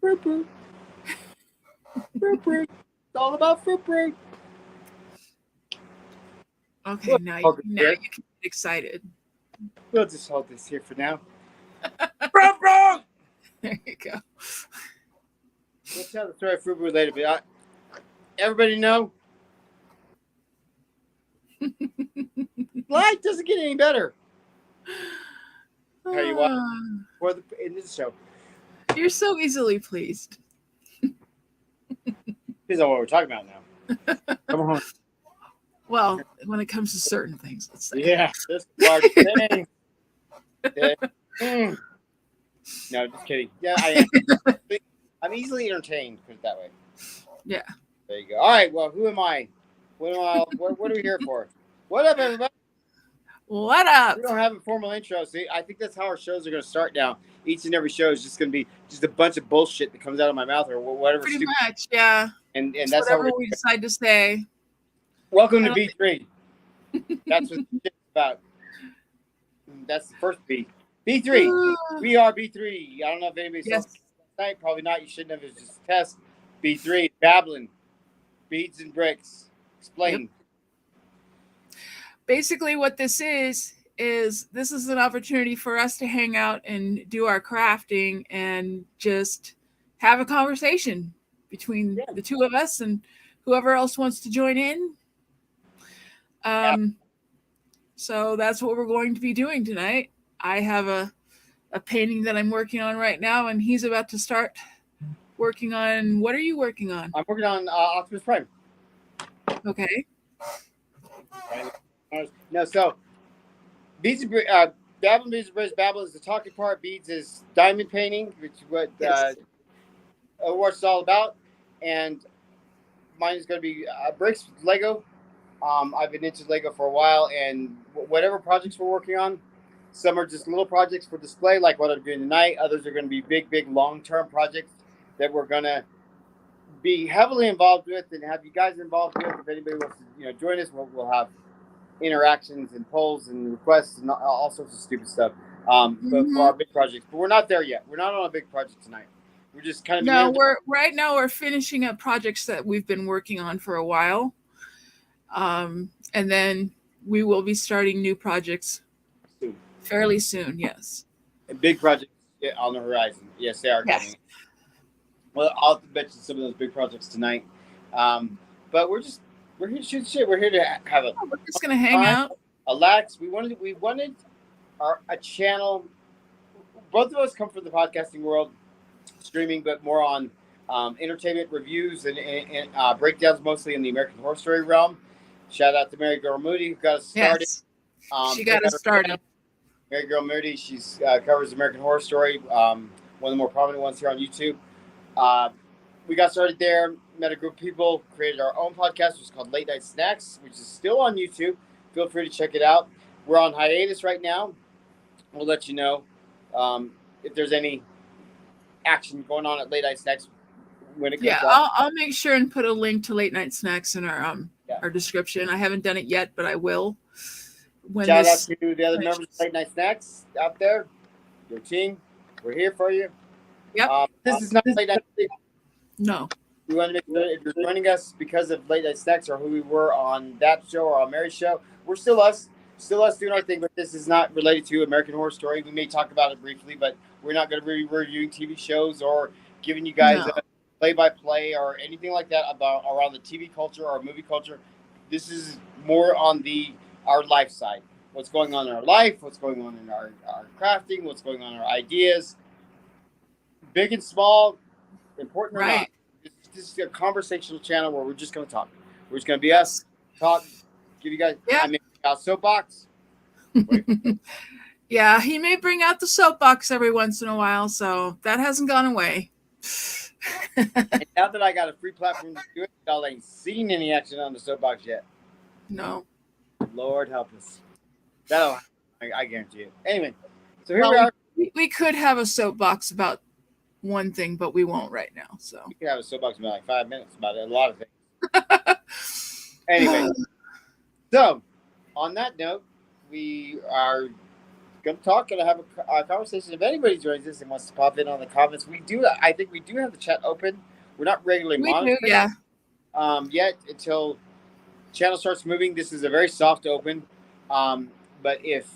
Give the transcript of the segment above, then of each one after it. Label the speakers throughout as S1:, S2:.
S1: Fruit Brute. Fruit Brute. It's all about Fruit Brute.
S2: Okay, now you can get excited.
S1: We'll just hold this here for now. Fruit Brute!
S2: There you go.
S1: We'll tell the story of Fruit Brute later, but everybody know life doesn't get any better. Tell you what, in this show.
S2: You're so easily pleased.
S1: Depends on what we're talking about now. Come on.
S2: Well, when it comes to certain things, let's say.
S1: Yeah, this large thing. No, just kidding. Yeah, I am. I'm easily entertained, put it that way.
S2: Yeah.
S1: There you go. All right, well, who am I? What are we here for? What up, everybody?
S2: What up?
S1: We don't have a formal intro. See, I think that's how our shows are going to start now. Each and every show is just going to be just a bunch of bullshit that comes out of my mouth or whatever.
S2: Pretty much, yeah.
S1: And that's
S2: whatever
S1: how
S2: we decide to say.
S1: Welcome to B3. That's what it's about. That's the first B. B3. We are B3. I don't know if anybody saw tonight. Probably not. You shouldn't have. It's just a test. B3. Babbling. Beads and bricks. Explain.
S2: Yep. Basically, what this is this is an opportunity for us to hang out and do our crafting and just have a conversation between the two of us and whoever else wants to join in. So that's what we're going to be doing tonight. I have a painting that I'm working on right now, and he's about to start working on. What are you working on?
S1: I'm working on Optimus Prime.
S2: Okay.
S1: No, so Beads and Babbling, Beads and Bricks. Babbling is the talking part. Beads is diamond painting, which is what what's all about. And mine is going to be bricks, Lego. I've been into Lego for a while, and whatever projects we're working on, some are just little projects for display, like what I'm doing tonight. Others are going to be big, long-term projects that we're going to be heavily involved with and have you guys involved with. If anybody wants to, join us, we'll have interactions and polls and requests and all sorts of stupid stuff. But for our big projects, but we're not there yet. We're not on a big project tonight. We're just kind of
S2: right now we're finishing up projects that we've been working on for a while, and then we will be starting new projects fairly soon. Yes,
S1: and big projects on the horizon. Yes, they are coming. Well, I'll mention some of those big projects tonight. But we're here to shoot shit. We're here to have
S2: we're just gonna hang out,
S1: relax. We wanted a channel. Both of us come from the podcasting world, streaming, but more on entertainment reviews and breakdowns, mostly in the American Horror Story realm. Shout out to Mary Girl Moody, who got us started.
S2: Yes. She got us started.
S1: Mary Girl Moody, she's covers American Horror Story, one of the more prominent ones here on YouTube. We got started there, met a group of people, created our own podcast, which is called Late Night Snacks, which is still on YouTube. Feel free to check it out. We're on hiatus right now. We'll let you know if there's any action going on at Late Night Snacks when it gets
S2: out. I'll make sure and put a link to Late Night Snacks in our description. I haven't done it yet, but I will.
S1: Shout out to the other members of Late Night Snacks out there. Your team, we're here for you.
S2: Yep.
S1: This is not Late Night Snacks.
S2: No.
S1: We want to make sure if you're joining us because of Late Night Snacks or who we were on that show or on Mary's show, we're still us doing our thing, but this is not related to American Horror Story. We may talk about it briefly, but we're not going to be reviewing TV shows or giving you guys a play-by-play or anything like that around the TV culture or movie culture. This is more on our life side. What's going on in our life, what's going on in our crafting, what's going on in our ideas. Big and small, important or not. This is a conversational channel where we're just going to talk. We're just going to be us, talk, give you guys a soapbox.
S2: Yeah, he may bring out the soapbox every once in a while, so that hasn't gone away.
S1: And now that I got a free platform to do it, y'all ain't seen any action on the soapbox yet.
S2: No.
S1: Lord help us. I guarantee it. Anyway, so here we are.
S2: We could have a soapbox about one thing, but we won't right now. So
S1: we could have a soapbox about like 5 minutes about a lot of things. Anyway, so on that note, we are Come talk, gonna have a conversation. If anybody joins us and wants to pop in on the comments, we do. I think we do have the chat open. We're not regularly
S2: We do,
S1: monitoring
S2: yeah.
S1: yet until channel starts moving. This is a very soft open. But if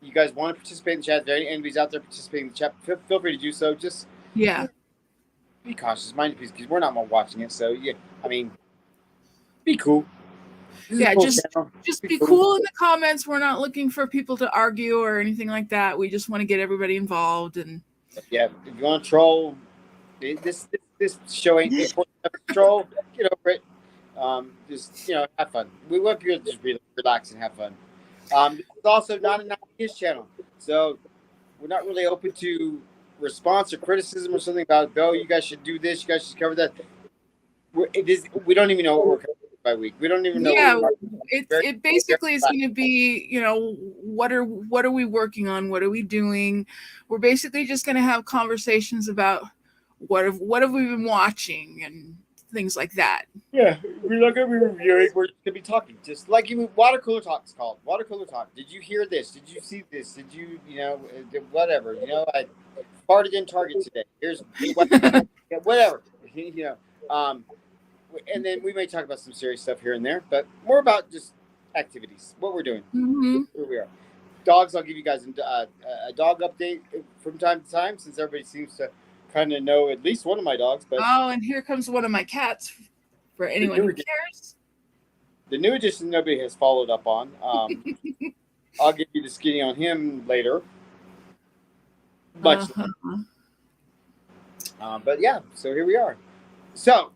S1: you guys want to participate in the chat, if there anybody's out there participating in the chat, feel free to do so. Just
S2: Yeah.
S1: be cautious, mind your peace, because we're not watching it. So yeah, I mean, be cool. This is a
S2: Yeah,
S1: cool
S2: just
S1: channel.
S2: be cool in the comments. We're not looking for people to argue or anything like that. We just want to get everybody involved. And
S1: yeah, if you want to troll, this show ain't important enough to troll. Get over it. Just have fun. We want people to just relax and have fun. This is also not an ideas channel, so we're not really open to response or criticism or something about go. You guys should do this. You guys should cover that. We don't even know what we're covering by week. We don't even know.
S2: yeah,
S1: What
S2: it basically is going to be, what are we working on? What are we doing? We're basically just going to have conversations about what have we been watching and things like that.
S1: Yeah, we're not going to be reviewing. We're just going to be talking, just like water cooler talk is called. Water cooler talk. Did you hear this? Did you see this? Did you whatever? I farted in Target today. Here's whatever. And then we may talk about some serious stuff here and there, but more about just activities, what we're doing, where we are. Dogs, I'll give you guys a dog update from time to time, since everybody seems to kind of know at least one of my dogs. But
S2: and here comes one of my cats for anyone who cares.
S1: The new addition nobody has followed up on. I'll give you the skinny on him later. But yeah, so here we are. So,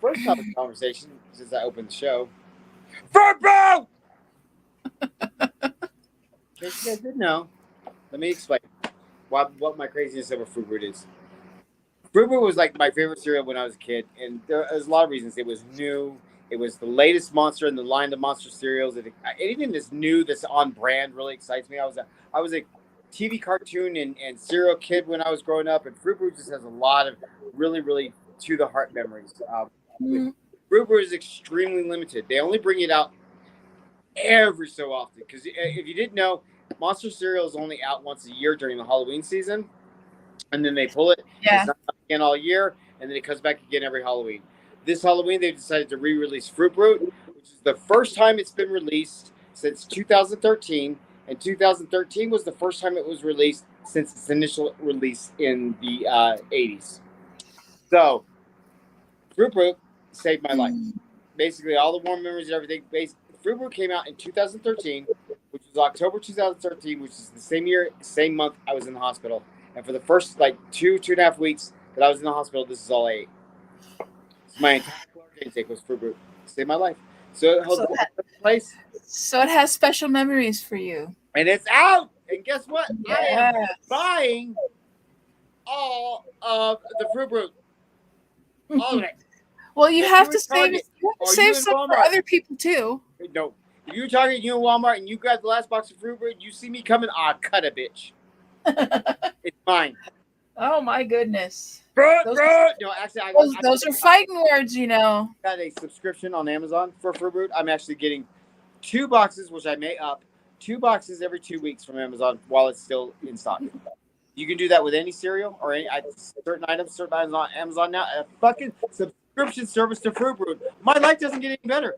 S1: first topic of conversation since I opened the show. Verbal! In case you guys didn't know, let me explain what my craziness over Fruit Root is. Fruit Root was like my favorite cereal when I was a kid, and there's a lot of reasons. It was new. It was the latest monster in the line of monster cereals. Anything that's new, that's on brand, really excites me. I was a TV cartoon and cereal kid when I was growing up, and Fruit Root just has a lot of really, really to the heart memories. Fruit Root is extremely limited. They only bring it out every so often, because if you didn't know, monster cereal is only out once a year during the Halloween season, and then they pull it.
S2: Yeah.
S1: It's not out again all year, and then it comes back again every Halloween. This Halloween, they've decided to re-release Fruit Root, which is the first time it's been released since 2013, and 2013 was the first time it was released since its initial release in the 80s. So, Fruit Root saved my life. Basically, all the warm memories and everything. Fruit Root came out in 2013, which was October 2013, which is the same year, same month I was in the hospital. And for the first 2.5 weeks that I was in the hospital, this is all I ate. So my entire caloric intake was Fruit Root. Saved my life. So it holds place.
S2: So it has special memories for you.
S1: And it's out. And guess what?
S2: Yes.
S1: I am buying all of the Fruit Root. All of it.
S2: Well, you have to save some for other people too.
S1: No. If you're talking you in Walmart and you grab the last box of Fruit Root, you see me coming, cut a bitch. It's mine.
S2: Oh my goodness.
S1: No, actually,
S2: those are fighting words,
S1: I got a subscription on Amazon for Fruit Root. I'm actually getting 2 boxes, which I may up. 2 boxes every 2 weeks from Amazon while it's still in stock. You can do that with any cereal or any certain items on Amazon now. A fucking subscription service to Fruit Root. My life doesn't get any better.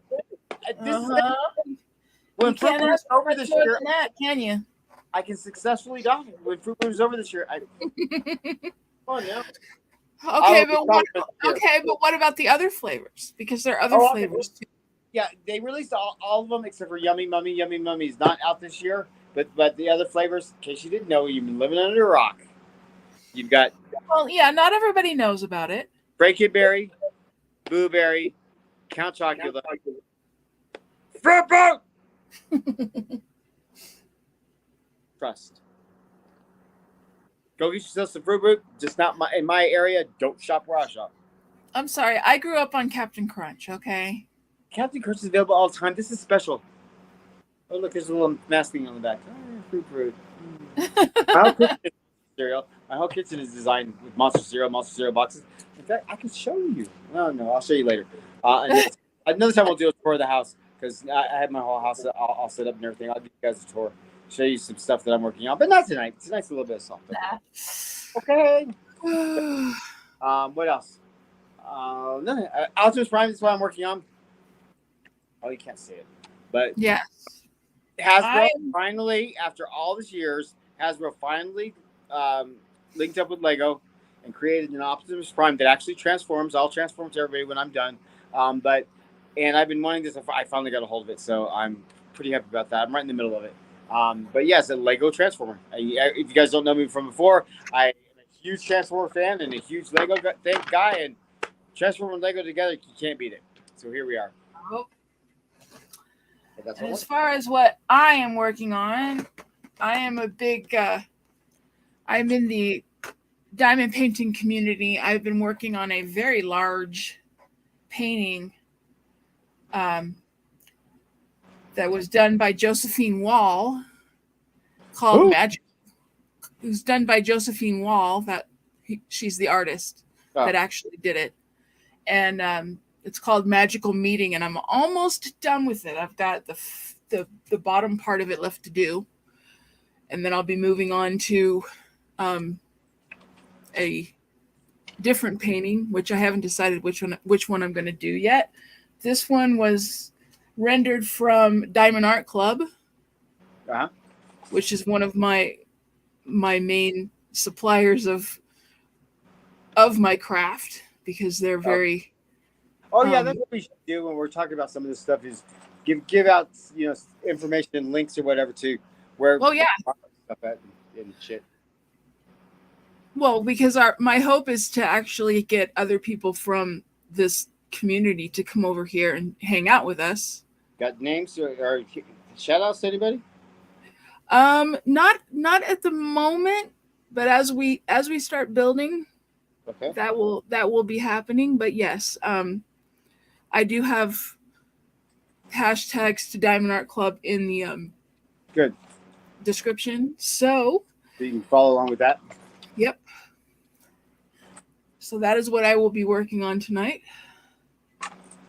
S1: When Fruit Root is over this year,
S2: can you?
S1: I can successfully die. When Fruit Root is over this year, fun, yeah.
S2: Okay, but what about the other flavors? Because there are other flavors too.
S1: Yeah, they released all of them except for Yummy Mummy. Yummy Mummy is not out this year, but the other flavors, in case you didn't know, you've been living under a rock. You've got...
S2: Well, yeah, not everybody knows about it.
S1: Break-It Berry, Boo Berry, Count Chocula, Fruit Root! Trust. Go get yourself some Fruit Root. Just not in my area. Don't shop where I shop.
S2: I'm sorry. I grew up on Captain Crunch, okay?
S1: Captain Crunch is available all the time. This is special. Oh, look, there's a little masking on the back. Fruit Root. My whole kitchen is designed with monster cereal boxes. In fact, I can show you. No, I'll show you later. Another time we'll do a tour of the house because I have my whole house all set up and everything. I'll give you guys a tour. show you some stuff that I'm working on, but not tonight. Tonight's a little bit soft. Okay. What else? No, Optimus Prime is what I'm working on. Oh, you can't see it, but
S2: yes.
S1: Hasbro finally, after all these years, Hasbro finally linked up with Lego and created an Optimus Prime that actually transforms. I'll transform to everybody when I'm done. And I've been wanting this. I finally got a hold of it, so I'm pretty happy about that. I'm right in the middle of it. But yes, a Lego Transformer. If you guys don't know me from before, I am a huge Transformer fan and a huge Lego guy. And Transformer and Lego together, you can't beat it. So here we are.
S2: Oh. And as far as what I am working on, I am a big. I'm in the diamond painting community. I've been working on a very large painting that was done by Josephine Wall, called Magic. It was done by Josephine Wall. She's the artist that actually did it, and it's called Magical Meeting. And I'm almost done with it. I've got the bottom part of it left to do, and then I'll be moving on to a different painting, which I haven't decided which one I'm going to do yet. This one was rendered from Diamond Art Club, which is one of my main suppliers of my craft, because they're very.
S1: Oh yeah, that's what we should do when we're talking about some of this stuff. Is give out information and links or whatever to where.
S2: Well, yeah.
S1: Stuff at and shit.
S2: Well, because my hope is to actually get other people from this community to come over here and hang out with us.
S1: Got names or shout outs to anybody?
S2: Not at the moment, but as we start building,
S1: okay,
S2: that will be happening. But yes, I do have hashtags to Diamond Art Club in the
S1: good
S2: description, so
S1: you can follow along with that.
S2: Yep. So that is what I will be working on tonight.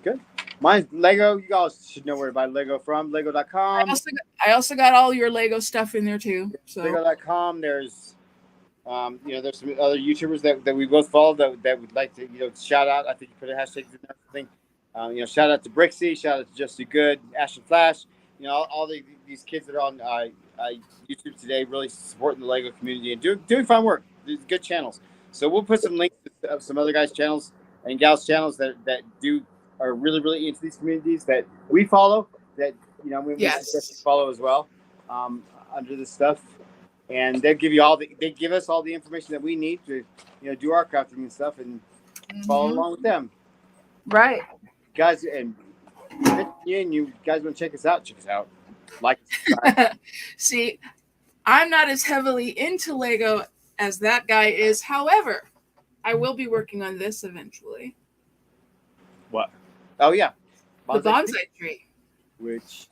S1: Good. Mine's Lego. You guys should know where to buy Lego from. Lego.com.
S2: I also got all your Lego stuff in there too. So
S1: Lego.com. There's there's some other YouTubers that we both follow that would like to shout out. I think you put a hashtag in there. Something. Shout out to Brixie. Shout out to Just Do Good, Ashton Flash. All these kids that are on YouTube today, really supporting the Lego community and doing fun work. These good channels. So we'll put some links to some other guys' channels and gals' channels that are really, really into these communities that we follow. That we follow as well under this stuff, and they give us all the information that we need to do our crafting and stuff and follow along with them.
S2: Right,
S1: guys, and you guys want to check us out? Check us out. Like,
S2: see, I'm not as heavily into Lego as that guy is. However, I will be working on this eventually.
S1: What? Oh yeah,
S2: the bonsai tree,
S1: which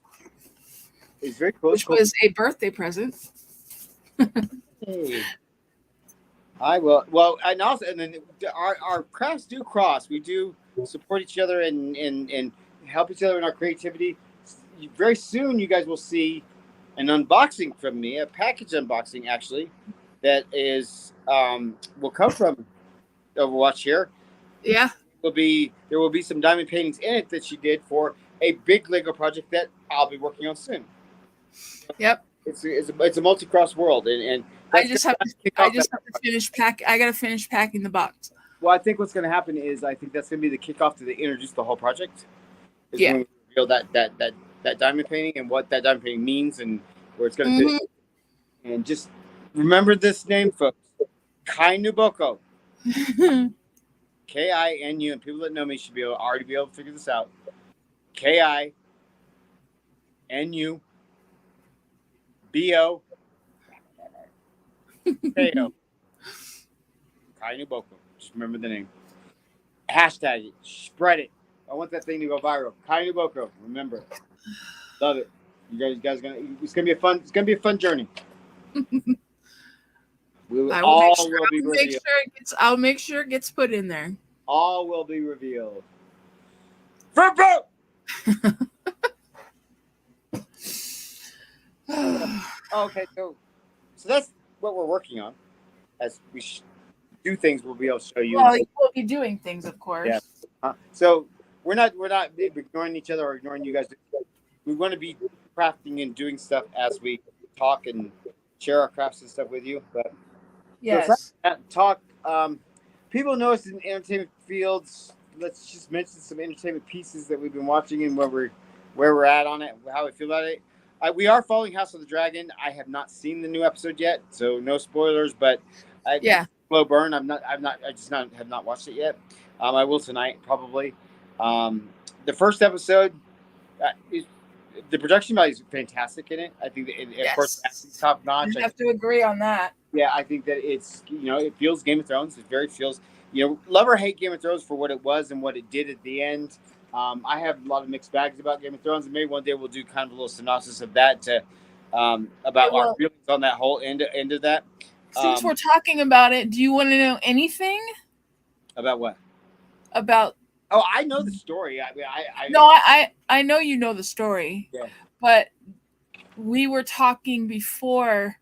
S1: is very cool.
S2: Which was a birthday present.
S1: Hey. I will. Well, and then our crafts do cross. We do support each other and help each other in our creativity. Very soon, you guys will see an unboxing from me, a package unboxing actually, that is will come from Overwatch here.
S2: Yeah,
S1: there will be some diamond paintings in it that she did for a big Lego project that I'll be working on soon.
S2: Yep.
S1: It's a multi-cross world, and
S2: I just have to finish pack. I gotta finish packing the box.
S1: Well, I think what's going to happen is that's going to be the kickoff to introduce the whole project.
S2: Yeah.
S1: When we reveal that diamond painting and what that diamond painting means and where it's going to fit. And just remember this name, folks. Kai Nuboko. K-I-N-U. And people that know me should already be able to figure this out. K-I-N-U. B-O. K-O. Kai Nuboko. Just remember the name. Hashtag it. Spread it. I want that thing to go viral. Kai Nuboko. Remember it. Love it. You guys it's gonna be a fun journey.
S2: I'll make sure it gets put in there.
S1: All will be revealed. Oh, okay, so that's what we're working on. As we do things, we'll be able to show you.
S2: Well, you will be doing things, of
S1: Yeah.
S2: course.
S1: So we're not ignoring each other or ignoring you guys. We want to be crafting and doing stuff as we talk and share our crafts and stuff with you. But so aside
S2: Yes.
S1: from that talk, people know us in entertainment fields. Let's just mention some entertainment pieces that we've been watching and where we're at on it, how we feel about it. We are following House of the Dragon. I have not seen the new episode yet, so no spoilers. But
S2: Yeah.
S1: slow burn. I just not have not watched it yet. I will tonight probably. The first episode is the production value is fantastic in it. I think that of course acting's
S2: Yes.
S1: top
S2: I
S1: notch.
S2: have to agree on that.
S1: Yeah, I think that it's it feels Game of Thrones. It very feels love or hate Game of Thrones for what it was and what it did at the end. I have a lot of mixed bags about Game of Thrones, and maybe one day we'll do kind of a little synopsis of that to
S2: Okay,
S1: about our
S2: well,
S1: feelings on that whole end of that.
S2: since we're talking about it, do you want to know anything
S1: About what?
S2: about?
S1: Oh, I know the story. I mean, I
S2: No, I know you know the story,
S1: yeah.
S2: but we were talking before.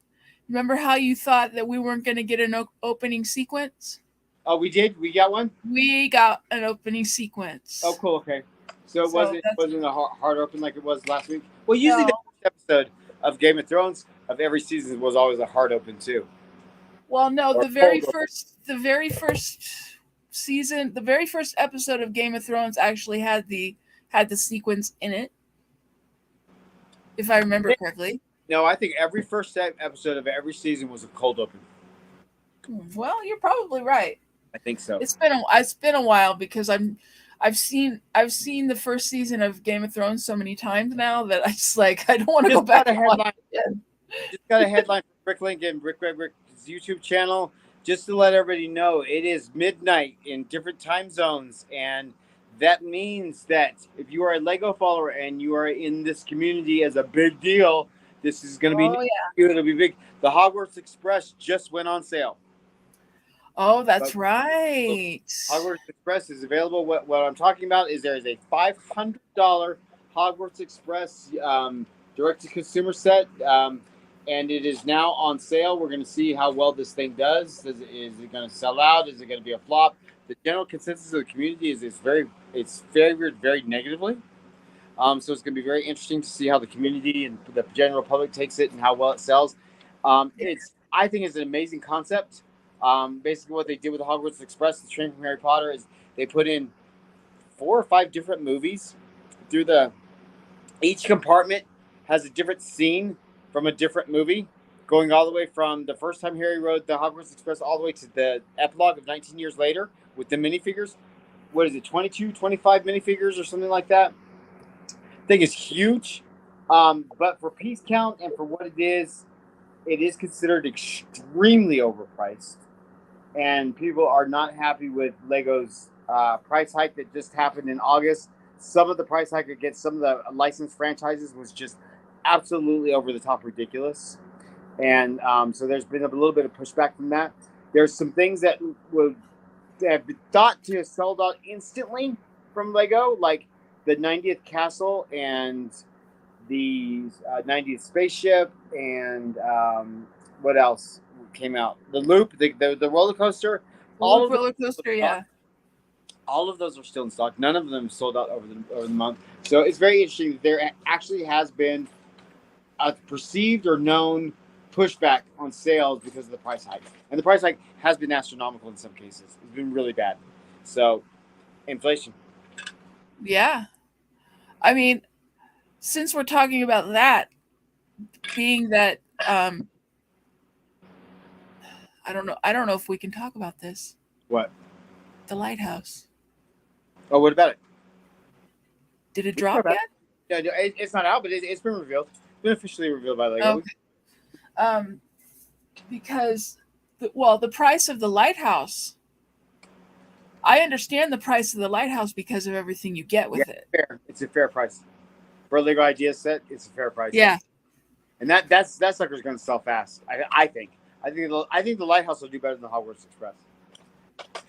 S2: Remember how you thought that we weren't going to get an opening sequence?
S1: Oh, we did. We got one.
S2: We got an opening sequence.
S1: Oh, cool. Okay. So it
S2: So
S1: wasn't a hard open like it was last week. Well, usually
S2: No.
S1: the first episode of Game of Thrones of every season was always a hard open too.
S2: Well, no,
S1: Or
S2: the very
S1: cold open.
S2: first season, the very first episode of Game of Thrones actually had the sequence in it, if I remember correctly.
S1: No, I think every first episode of every season was a cold open.
S2: Well, you're probably right.
S1: I think so.
S2: It's been a while because I've seen the first season of Game of Thrones so many times now that I just I don't want to go
S1: Just
S2: back
S1: got a
S2: and watch
S1: headline.
S2: it again.
S1: Just got a headline from Bricklink and Rick's YouTube channel. Just to let everybody know, it is midnight in different time zones, and that means that if you are a Lego follower and you are in this community as a big deal, this is going to be
S2: Oh yeah.
S1: it'll be big. The Hogwarts Express just went on sale.
S2: Oh, that's
S1: But
S2: right.
S1: Hogwarts Express is available. What I'm talking about is there is a $500 Hogwarts Express direct-to-consumer set, and it is now on sale. We're going to see how well this thing does. Is it going to sell out? Is it going to be a flop? The general consensus of the community is it's favored very negatively. So it's going to be very interesting to see how the community and the general public takes it and how well it sells. I think it's an amazing concept. Basically, what they did with the Hogwarts Express, the train from Harry Potter, is they put in 4 or 5 different movies through each compartment has a different scene from a different movie, going all the way from the first time Harry rode the Hogwarts Express all the way to the epilogue of 19 years later with the minifigures. What is it, 22, 25 minifigures or something like that? Thing is huge. But for piece count and for what it is considered extremely overpriced. And people are not happy with Lego's price hike that just happened in August. Some of the price hike against some of the licensed franchises was just absolutely over the top ridiculous. And so there's been a little bit of pushback from that. There's some things that have been thought to have sold out instantly from Lego, like the 90th castle and the 90th spaceship, and what else came out? The loop, the roller coaster. All of
S2: Roller coaster, yeah.
S1: All of those are still in stock. None of them sold out over the month. So it's very interesting that there actually has been a perceived or known pushback on sales because of the price hike. And the price hike has been astronomical in some cases. It's been really bad. So, inflation.
S2: Yeah. I mean, since we're talking about that, being that I don't know if we can talk about this.
S1: What?
S2: The lighthouse.
S1: Oh, what about it?
S2: Did it drop yet?
S1: No, it's not out, but it's been revealed. It's been officially revealed by Lego.
S2: Okay. Because the price of the lighthouse. I understand the price of the lighthouse because of everything you get with it.
S1: Fair. It's a fair price for a Lego idea set. It's a fair price.
S2: Yeah.
S1: And that sucker's going to sell fast. I think. I think the lighthouse will do better than the Hogwarts Express.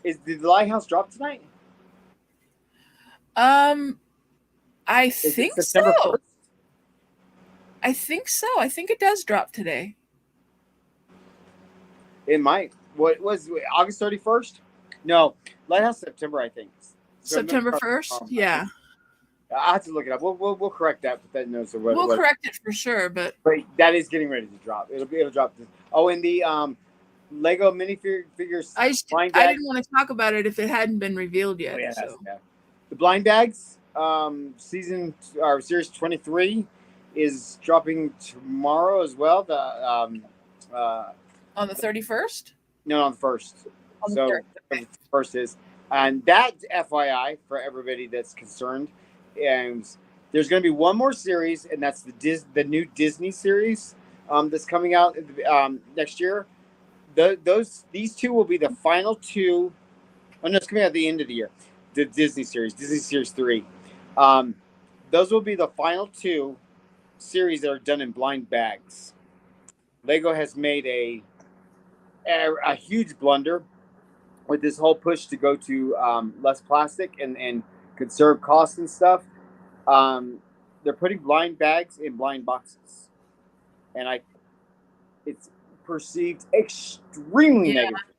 S1: Did the lighthouse drop tonight?
S2: I think
S1: September
S2: so.
S1: 1st?
S2: I think so. I think it does drop today.
S1: It might. What was it, August 31st? No, Lighthouse September, I think. So it may
S2: September
S1: drop
S2: 1st?
S1: tomorrow.
S2: Yeah.
S1: I have to look it up. We'll correct that. Put that in notes or
S2: We'll
S1: what.
S2: correct it for sure, but
S1: But that is getting ready to drop. It'll drop. Oh, and the Lego minifigures blind
S2: I
S1: bag.
S2: didn't want to talk about it if it hadn't been revealed
S1: Oh
S2: yet.
S1: yeah,
S2: So
S1: yeah. The blind bags season or series 23 is dropping tomorrow as well. The
S2: on the 31st?
S1: no, on the first.
S2: On the
S1: So
S2: 3rd. Okay.
S1: the first is, and that FYI for everybody that's concerned, and there's going to be one more series, and that's the new Disney series that's coming out next year. These two will be the final two. Oh no, it's coming out at the end of the year. The Disney series 3. Um, those will be the final two series that are done in blind bags. Lego has made a huge blunder with this whole push to go to less plastic and conserve costs and stuff. Um, they're putting blind bags in blind boxes, and it's perceived extremely
S2: Yeah.
S1: negative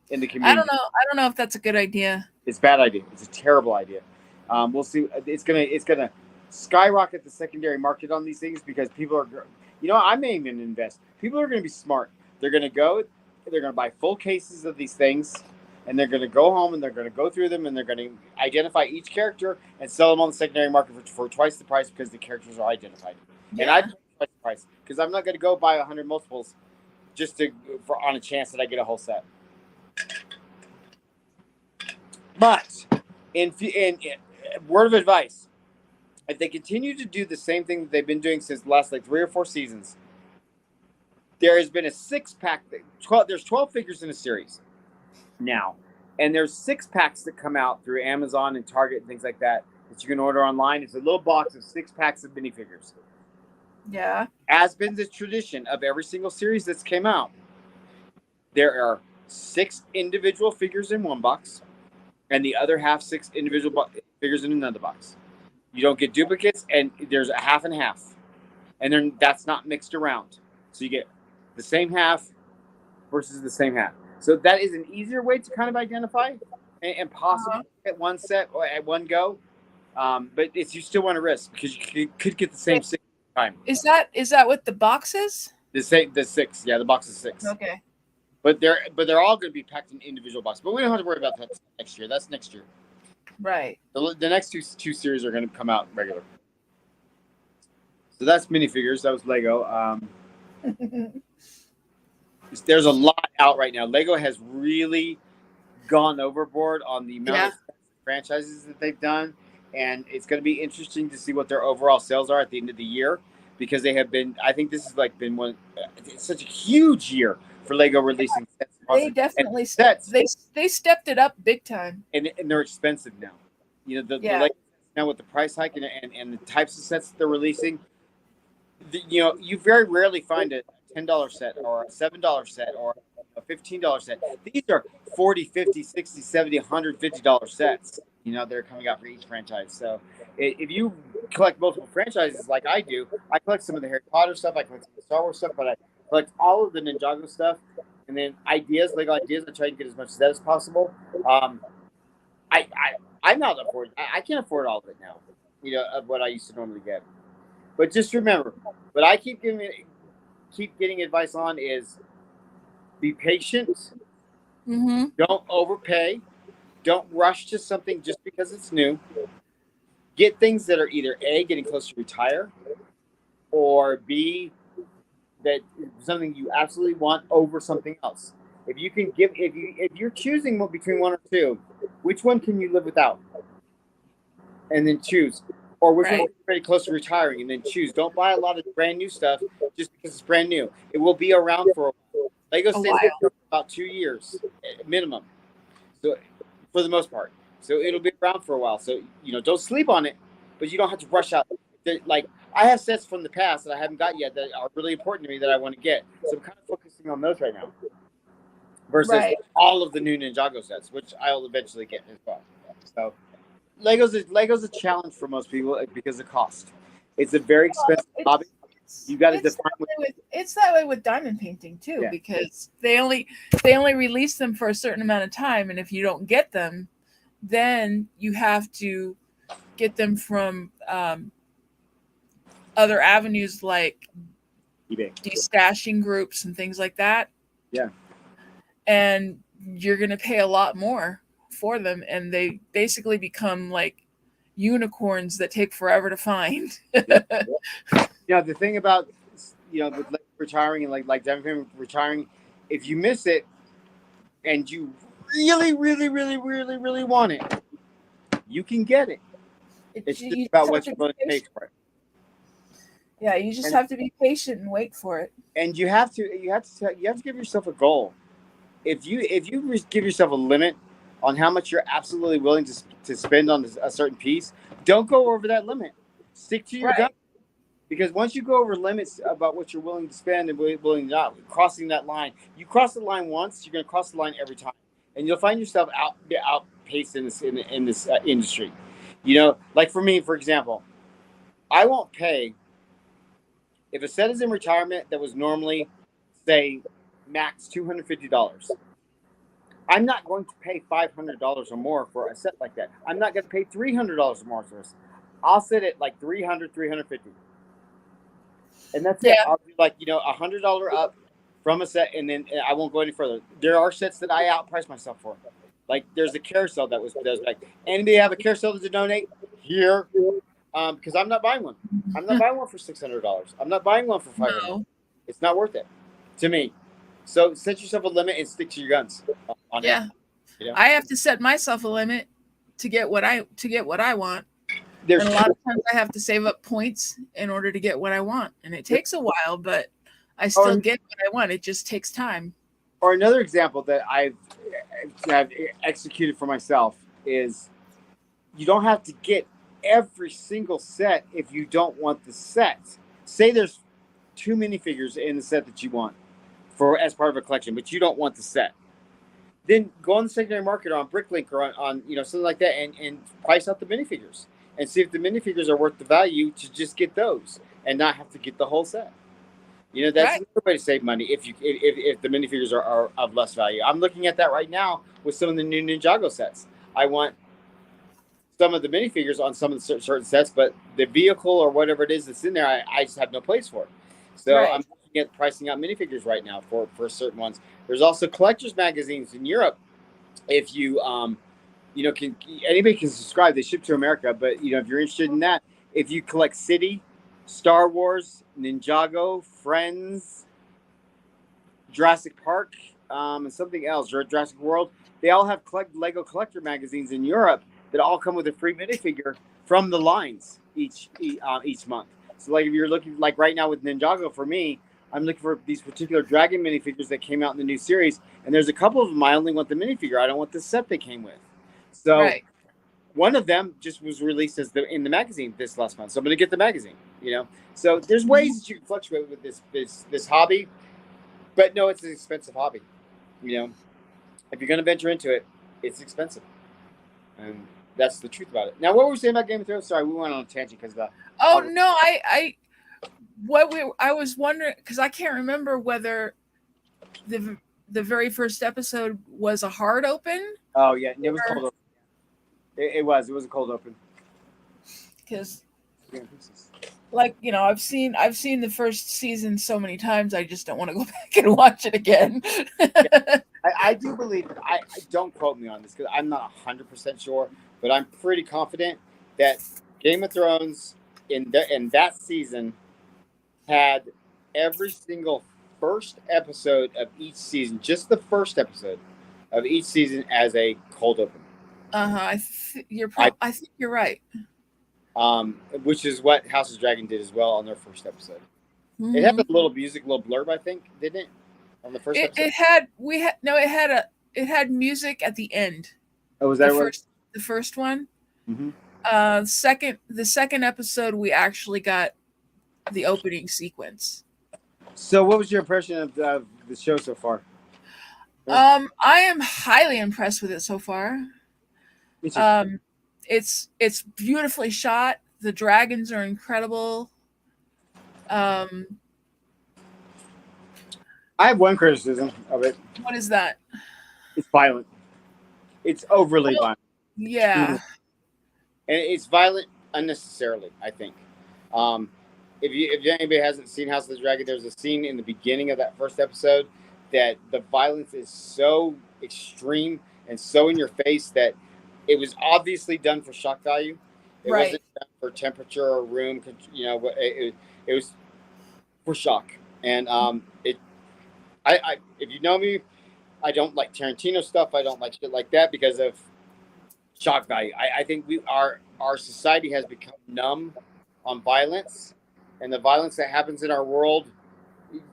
S1: in the community.
S2: I don't know if that's a good idea.
S1: It's a bad idea. It's a terrible idea. We'll see. It's gonna skyrocket the secondary market on these things because people are, I may even invest. People are gonna be smart. They're gonna go. They're gonna buy full cases of these things, and they're gonna go home and they're gonna go through them and they're gonna identify each character and sell them on the secondary market for twice the price because the characters are identified.
S2: Yeah.
S1: And I twice the price because I'm not gonna go buy 100 multiples just on a chance that I get a whole set. But in word of advice, if they continue to do the same thing that they've been doing since the last 3 or 4 seasons, there has been a 6-pack. There's 12 figures in a series now, and there's 6-packs that come out through Amazon and Target and things like that you can order online. It's a little box of 6 packs of minifigures.
S2: Yeah.
S1: As been the tradition of every single series that's came out, there are 6 individual figures in one box, and the other half 6 individual figures in another box. You don't get duplicates, and there's a half and half, and then that's not mixed around. So you get the same half versus the same half. So that is an easier way to kind of identify and possibly at one set or at one go. But you still want to risk because you could get the same 6 time.
S2: Is that what the box is?
S1: The 6, yeah, the box is 6.
S2: Okay.
S1: But they're all going to be packed in individual boxes. But we don't have to worry about that next year. That's next year.
S2: Right.
S1: The next two series are going to come out regular. So that's minifigures. That was Lego. There's a lot out right now. Lego has really gone overboard on the amount of franchises that they've done, and it's going to be interesting to see what their overall sales are at the end of the year because they have been. I think this has been one. It's such a huge year for Lego releasing sets.
S2: They definitely sets. They stepped it up big time,
S1: and they're expensive now. The Lego now with the price hike and the types of sets that they're releasing. You very rarely find a $10 set or a $7 set or a $15 set. These are $40, $50, $60, $70, $150 sets. They're coming out for each franchise. So if you collect multiple franchises like I do, I collect some of the Harry Potter stuff, I collect some of the Star Wars stuff, but I collect all of the Ninjago stuff, and then Lego ideas. I try to get as much of that as possible. I'm not afford. I can't afford all of it now. Of what I used to normally get. But just remember, what I keep getting advice on is be patient.
S2: Mm-hmm.
S1: Don't overpay. Don't rush to something just because it's new. Get things that are either A, getting close to retire, or B, that something you absolutely want over something else. If you're choosing between one or two, which one can you live without? And then choose. Or which one's very close to retiring and then choose. Don't buy a lot of brand new stuff just because it's brand new. It will be around for a while. Lego stays for about 2 years minimum. So for the most part. So it'll be around for a while. So don't sleep on it, but you don't have to rush out. Like I have sets from the past that I haven't got yet that are really important to me that I want to get. So I'm kind of focusing on those right now. Versus all of the new Ninjago sets, which I'll eventually get as well. So Lego's a challenge for most people because of cost. It's a very expensive hobby. You got to
S2: It's
S1: define what.
S2: it's that way with diamond painting too,
S1: Yeah.
S2: because they only release them for a certain amount of time, and if you don't get them, then you have to get them from other avenues like
S1: eBay.
S2: destashing groups and things like that.
S1: Yeah.
S2: And you're going to pay a lot more for them, and they basically become like unicorns that take forever to find.
S1: Yeah. The thing about with like retiring and like Devin retiring, if you miss it and you really, really, really, really, really want it, you can get it. It's just
S2: You
S1: about
S2: just
S1: what
S2: have
S1: you're
S2: to
S1: willing
S2: be
S1: to pay
S2: patient.
S1: for it.
S2: Yeah, you just
S1: And
S2: have to be patient and wait for it.
S1: and you have to give yourself a goal. If you give yourself a limit on how much you're absolutely willing to spend on a certain piece, don't go over that limit. Stick to your gun.
S2: Right.
S1: Because once you go over limits about what you're willing to spend and willing to not, crossing that line, you cross the line once, you're going to cross the line every time, and you'll find yourself outpaced in this industry. Like for me, for example, I won't pay if a set is in retirement that was normally, say, max $250. I'm not going to pay $500 or more for a set like that. I'm not going to pay $300 or more for this. I'll set it like 300, 350. And that's it.
S2: Yeah.
S1: I'll do like $100 up from a set, and then I won't go any further. There are sets that I outprice myself for. Like there's a carousel that was like, anybody have a carousel to donate here? Because I'm not buying one. I'm not buying one for $600. I'm not buying one for $500.
S2: No.
S1: It's not worth it to me. So set yourself a limit and stick to your guns on
S2: Yeah.
S1: it.
S2: I have to set myself a limit to get what I want.
S1: There's
S2: And a lot of times I have to save up points in order to get what I want. And it takes a while, but I still get what I want. It just takes time.
S1: Or another example that I've executed for myself is you don't have to get every single set if you don't want the set. Say there's 2 minifigures in the set that you want for as part of a collection, but you don't want the set. Then go on the secondary market or on Bricklink or on something like that and price out the minifigures and see if the minifigures are worth the value to just get those and not have to get the whole set. That's
S2: Right.
S1: another way to save money if the minifigures are of less value. I'm looking at that right now with some of the new Ninjago sets. I want some of the minifigures on some of the certain sets, but the vehicle or whatever it is that's in there, I just have no place for it. So
S2: Right.
S1: I'm looking at pricing out minifigures right now for certain ones. There's also collectors magazines in Europe. If you anybody can subscribe. They ship to America, but if you're interested in that, if you collect City, Star Wars, Ninjago, Friends, Jurassic Park, and something else, Jurassic World, they all have Lego collector magazines in Europe that all come with a free minifigure from the lines each month. So like if you're looking, like right now with Ninjago, for me, I'm looking for these particular Dragon minifigures that came out in the new series, and there's a couple of them I only want the minifigure. I don't want the set they came with. So
S2: Right.
S1: one of them just was released in the magazine this last month, so I'm going to get the magazine. So there's ways that you can fluctuate with this hobby, but no, it's an expensive hobby. If you're going to venture into it, it's expensive, and that's the truth about it. Now, what were we saying about Game of Thrones? Sorry, we went on a tangent because the.
S2: Oh no, I was wondering, because I can't remember whether the very first episode was a hard open.
S1: Oh yeah, it was cold open. It was a cold open.
S2: Because, like, I've seen the first season so many times, I just don't want to go back and watch it again.
S1: Yeah. I do believe, I don't quote me on this because I'm not 100% sure, but I'm pretty confident that Game of Thrones in that season had every single first episode of each season, just the first episode of each season, as a cold open.
S2: I think you're right.
S1: Which is what House of Dragon did as well on their first episode.
S2: Mm-hmm.
S1: It had a little music, a little blurb, I think, didn't it? On the first episode,
S2: it had music at the end.
S1: Oh, was that
S2: the first one?
S1: Mm-hmm.
S2: The second episode, we actually got the opening sequence.
S1: So, what was your impression of the show so far?
S2: I am highly impressed with it so far. It's beautifully shot. The dragons are incredible. Um,
S1: I have one criticism of it.
S2: what is that?
S1: It's violent. It's overly
S2: Well,
S1: violent.
S2: yeah,
S1: And it's violent unnecessarily. I think. Um, if anybody hasn't seen House of the Dragon, there's a scene in the beginning of that first episode that the violence is so extreme and so in your face that it was obviously done for shock value. It
S2: right.
S1: wasn't done for temperature or room. It was for shock. And if you know me, I don't like Tarantino stuff. I don't like shit like that because of shock value. I think our society has become numb on violence, and the violence that happens in our world,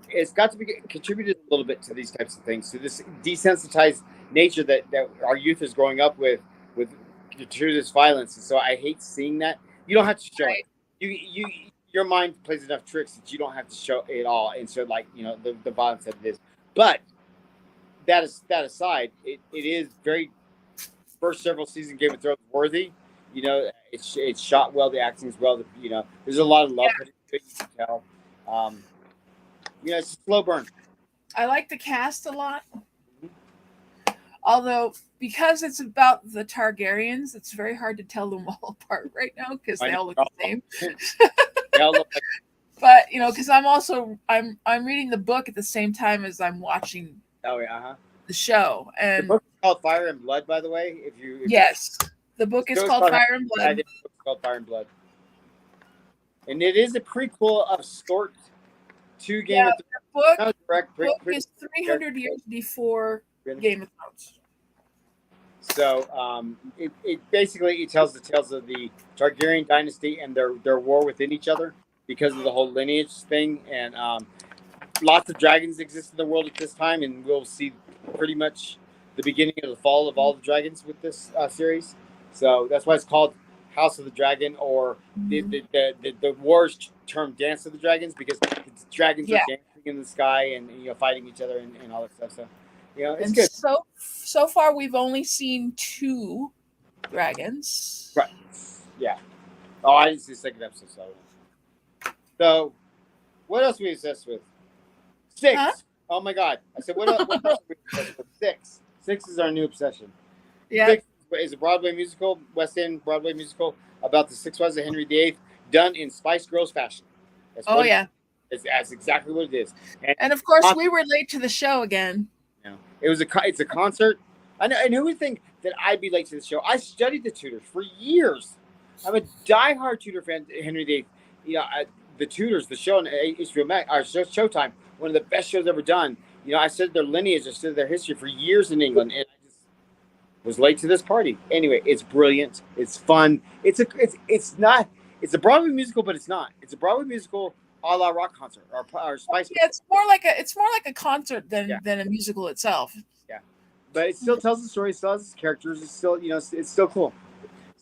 S1: it's got to be contributed a little bit to these types of things, to this desensitized nature that our youth is growing up with to this violence. And so I hate seeing that. You don't have to show it.
S2: Right.
S1: You your mind plays enough tricks that you don't have to show it all. And so like the violence that it is, but that aside, it is very first several seasons Game of Thrones worthy. It's shot well, the acting is well. There's a lot of love put into it. You can tell. Um, it's a slow burn.
S2: I like the cast a lot. Although, because it's about the Targaryens, it's very hard to tell them all apart right now because they all look the same.
S1: They all look like.
S2: But because I'm reading the book at the same time as I'm watching.
S1: Oh yeah,
S2: the show. And
S1: the book is called Fire and Blood, by the way.
S2: Yes, the book is called Fire and Blood.
S1: The book is called Fire and Blood, and it is a prequel of sort to Game of Thrones.
S2: The book is 300 years before Game of Thrones.
S1: So it basically tells the tales of the Targaryen dynasty and their war within each other because of the whole lineage thing. And lots of dragons exist in the world at this time, and we'll see pretty much the beginning of the fall of all the dragons with this series. So that's why it's called House of the Dragon, or the war's term Dance of the Dragons, because the dragons are dancing in the sky and fighting each other and all that stuff. So it's good.
S2: So far we've only seen 2 dragons.
S1: Right. Yeah. Oh, I didn't see the second episode. So what else are we obsessed with? 6. Huh? Oh my God! I said, what else are we obsessed with? 6. 6 is our new obsession.
S2: Yeah.
S1: 6 is a Broadway musical, West End Broadway musical about the 6 Wives of Henry VIII, done in Spice Girls fashion. That's exactly what it is.
S2: And of course, we were late to the show again.
S1: It's a concert. And who would think that I'd be late to the show? I studied the Tudors for years. I'm a diehard Tudor fan. Henry VIII. The Tudors, the show on HBO Max, our Showtime, one of the best shows ever done. I studied their lineage, I studied their history for years in England, and I just was late to this party. Anyway, it's brilliant. It's fun. It's a Broadway musical, but it's not. It's a Broadway musical a la rock concert or Spice.
S2: Yeah, it's more like a concert than a musical itself.
S1: Yeah, but it still tells the story. It still has its characters. It's still it's still cool.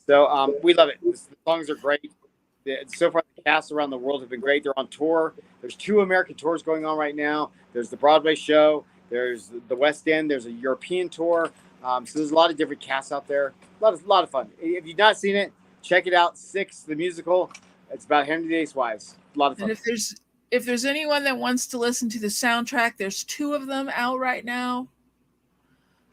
S1: So we love it. The songs are great. So far, the casts around the world have been great. They're on tour. There's 2 American tours going on right now. There's the Broadway show. There's the West End. There's a European tour. So there's a lot of different casts out there. A lot of fun. If you've not seen it, check it out. 6, the musical. It's about Henry VIII's wives. A lot of fun.
S2: And if there's anyone that wants to listen to the soundtrack, there's 2 of them out right now.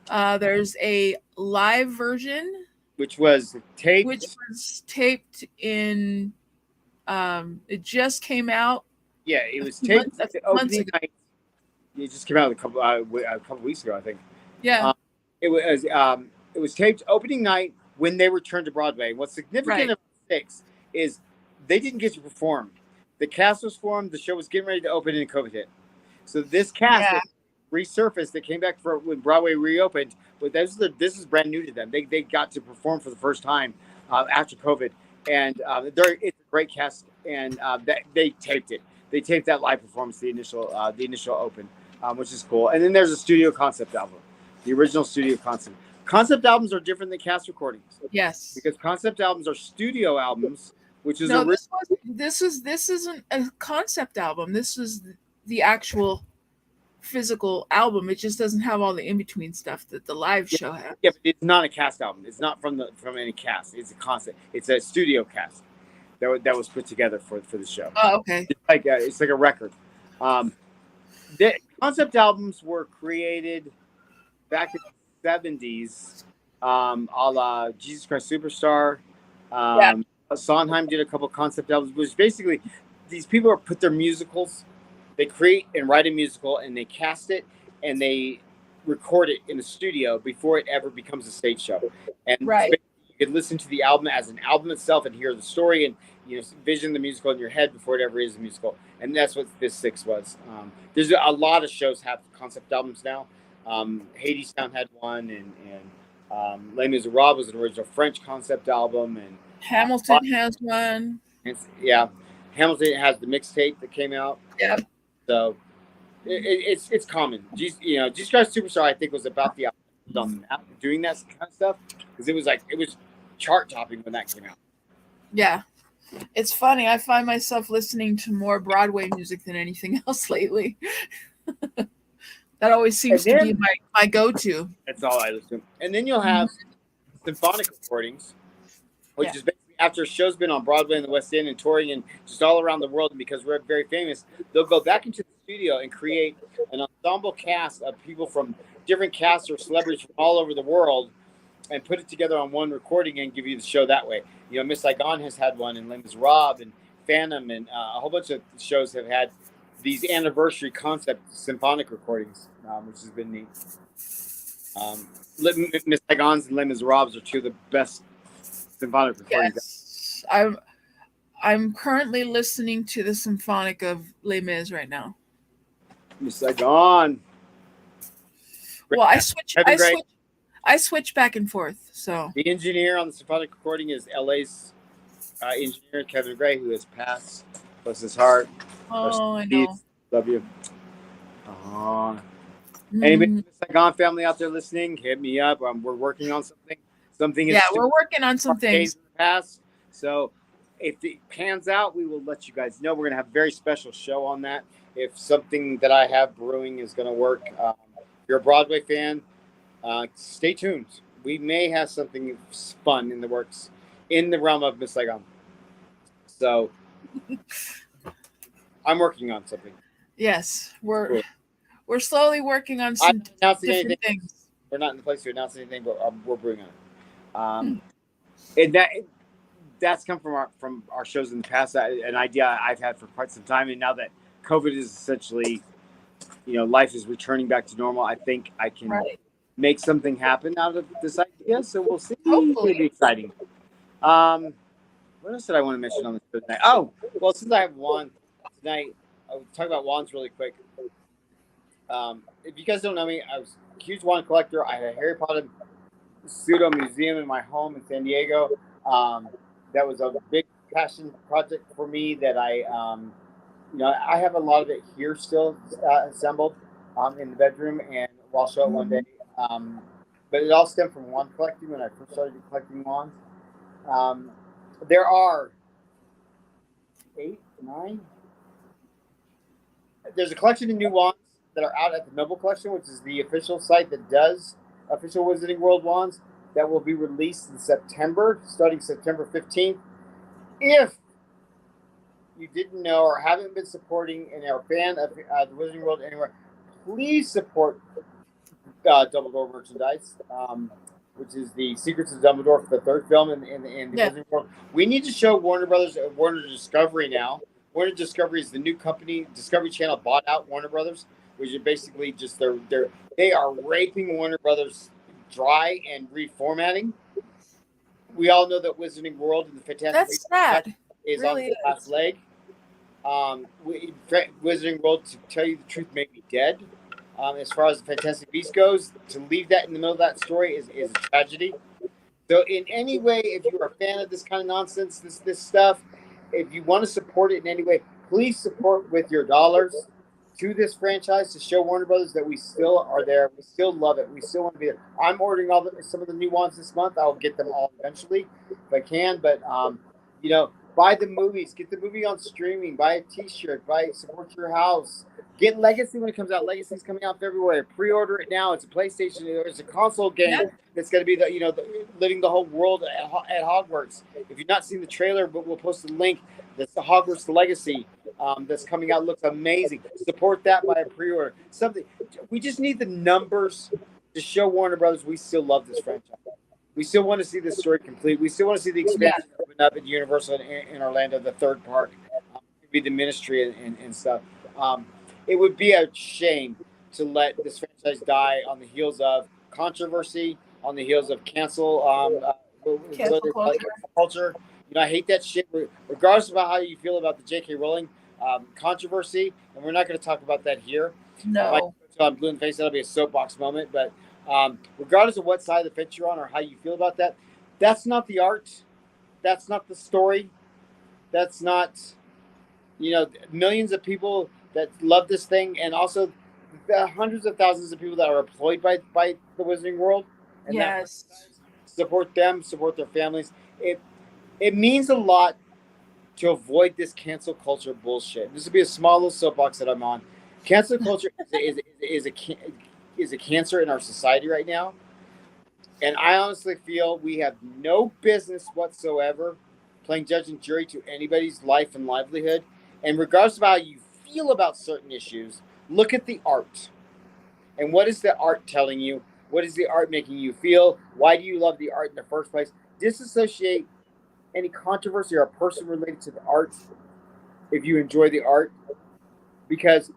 S2: There's a live version,
S1: which was taped
S2: in. It just came out.
S1: Yeah, it was taped at the opening night. It just came out a couple weeks ago, I think.
S2: Yeah.
S1: It was taped opening night when they returned to Broadway. What's significant about 6 is they didn't get to perform. The cast was formed. The show was getting ready to open, and COVID hit. So this cast that resurfaced, that came back for when Broadway reopened. But this is brand new to them. They got to perform for the first time after COVID, and it's a great cast. And they taped it. They taped that live performance, the initial open, which is cool. And then there's a studio concept album, the original studio concept. Concept albums are different than cast recordings.
S2: Yes,
S1: because concept albums are studio albums, which is
S2: this isn't a concept album. This is the actual physical album. It just doesn't have all the in-between stuff that the live show has.
S1: Yeah, but it's not a cast album. It's not from any cast. It's a concept. It's a studio cast. that was put together for the show.
S2: Oh, okay.
S1: It's like a record. The concept albums were created back in the 70s, a la Jesus Christ Superstar.
S2: Yeah.
S1: Sondheim did a couple concept albums, which basically these people are put their musicals, they create and write a musical, and they cast it, and they record it in the studio before it ever becomes a stage show. And
S2: Right.
S1: you could listen to the album as an album itself and hear the story and vision the musical in your head before it ever is a musical. And that's what this 6 was. There's a lot of shows have concept albums now. Hadestown had one, and Les Miserables was an original French concept album, and
S2: Hamilton has one.
S1: yeah, Hamilton has the mixtape that came out.
S2: Yeah.
S1: So it's common. Jesus Christ Superstar, I think, was about the on the map doing that kind of stuff, because it was chart topping when that came out.
S2: Yeah. It's funny. I find myself listening to more Broadway music than anything else lately. That always seems to be my go-to.
S1: That's all I listen to. And then you'll have symphonic recordings, which is basically after a show's been on Broadway and the West End and touring and just all around the world, and because we're very famous, they'll go back into the studio and create an ensemble cast of people from different casts or celebrities from all over the world and put it together on one recording and give you the show that way. Miss Saigon has had one, and Les Miserables and Phantom, and a whole bunch of shows have had these anniversary concept symphonic recordings, which has been neat. Miss Saigon's and Les Miserables are two of the best symphonic recordings.
S2: Yes. I'm currently listening to the symphonic of Les Mis right now.
S1: Miss Saigon.
S2: Well, I switch back and forth. So
S1: the engineer on the symphonic recording is LA's engineer Kevin Gray, who has passed. Bless his heart.
S2: Oh, I know.
S1: Love you. Anybody in the Saigon family out there listening, hit me up. We're working on something.
S2: We're working on some things.
S1: In the past. So if it pans out, we will let you guys know. We're going to have a very special show on that. If something that I have brewing is going to work, if you're a Broadway fan, stay tuned. We may have something fun in the works in the realm of Miss Saigon. So I'm working on something.
S2: Yes, we're slowly working on some different things.
S1: We're not in the place to announce anything, but we're brewing on it. And that's come from our shows in the past. An idea I've had for quite some time, and now that COVID is essentially, life is returning back to normal, I think I can make something happen out of this idea. So we'll see.
S2: Hopefully.
S1: It'll be exciting. What else did I want to mention on this show tonight? Oh, well, since I have Juan tonight, I'll talk about Juans really quick. If you guys don't know me, I was a huge Juan collector. I had a Harry Potter pseudo museum in my home in San Diego. That was a big passion project for me that I have a lot of it here still assembled in the bedroom, and I'll show it one day. But it all stemmed from wand collecting when I first started collecting wands. There are 8, 9. There's a collection of new wands that are out at the Noble Collection, which is the official site that does official Wizarding World wands, that will be released in September, starting September 15th. If you didn't know or haven't been supporting and are a fan of the Wizarding World anywhere, please support Dumbledore merchandise, which is the Secrets of Dumbledore for the third film in the Wizarding World. We need to show Warner Brothers, Warner Discovery now. Warner Discovery is the new company. Discovery Channel bought out Warner Brothers, which is basically just they are raping Warner Brothers dry and reformatting. We all know that Wizarding World and the Fantastic Beasts is really on the last leg. Wizarding World, to tell you the truth, made me dead. As far as the Fantastic Beasts goes, to leave that in the middle of that story is a tragedy. So in any way, if you're a fan of this kind of nonsense, this stuff, if you want to support it in any way, please support with your dollars to this franchise to show Warner Brothers that we still are there. We still love it. We still want to be there. I'm ordering some of the new ones this month. I'll get them all eventually if I can. But, buy the movies. Get the movie on streaming. Buy a T-shirt. Support your house. Get Legacy when it comes out. Legacy's coming out February. Pre-order it now. It's a PlayStation. It's a console game
S2: Yeah.
S1: that's going to be living the whole world at Hogwarts. If you've not seen the trailer, but we'll post a link. That's the Hogwarts Legacy that's coming out. Looks amazing. Support that by a pre-order. Something we just need the numbers to show Warner Brothers we still love this franchise. We still want to see this story complete. We still want to see the
S2: Yeah.
S1: expansion open up at Universal in Orlando, the third park, be the ministry and stuff. Um, it would be a shame to let this franchise die on the heels of controversy, on the heels of
S2: Cancel culture.
S1: culture. I hate that shit. Regardless of how you feel about the J.K. Rowling controversy, and we're not going to talk about that here.
S2: No.
S1: I'm blue in the face. That'll be a soapbox moment. But regardless of what side of the fence you're on or how you feel about that, that's not the art. That's not the story. That's not millions of people that love this thing, and also the hundreds of thousands of people that are employed by the Wizarding World, and that
S2: Yes.
S1: support them, support their families. It means a lot to avoid this cancel culture bullshit. This would be a small little soapbox that I'm on. Cancel culture is a cancer in our society right now, and I honestly feel we have no business whatsoever playing judge and jury to anybody's life and livelihood. And regardless of how you feel about certain issues, look at the art. And what is the art telling you? What is the art making you feel? Why do you love the art in the first place? Disassociate any controversy or a person related to the art if you enjoy the art. Because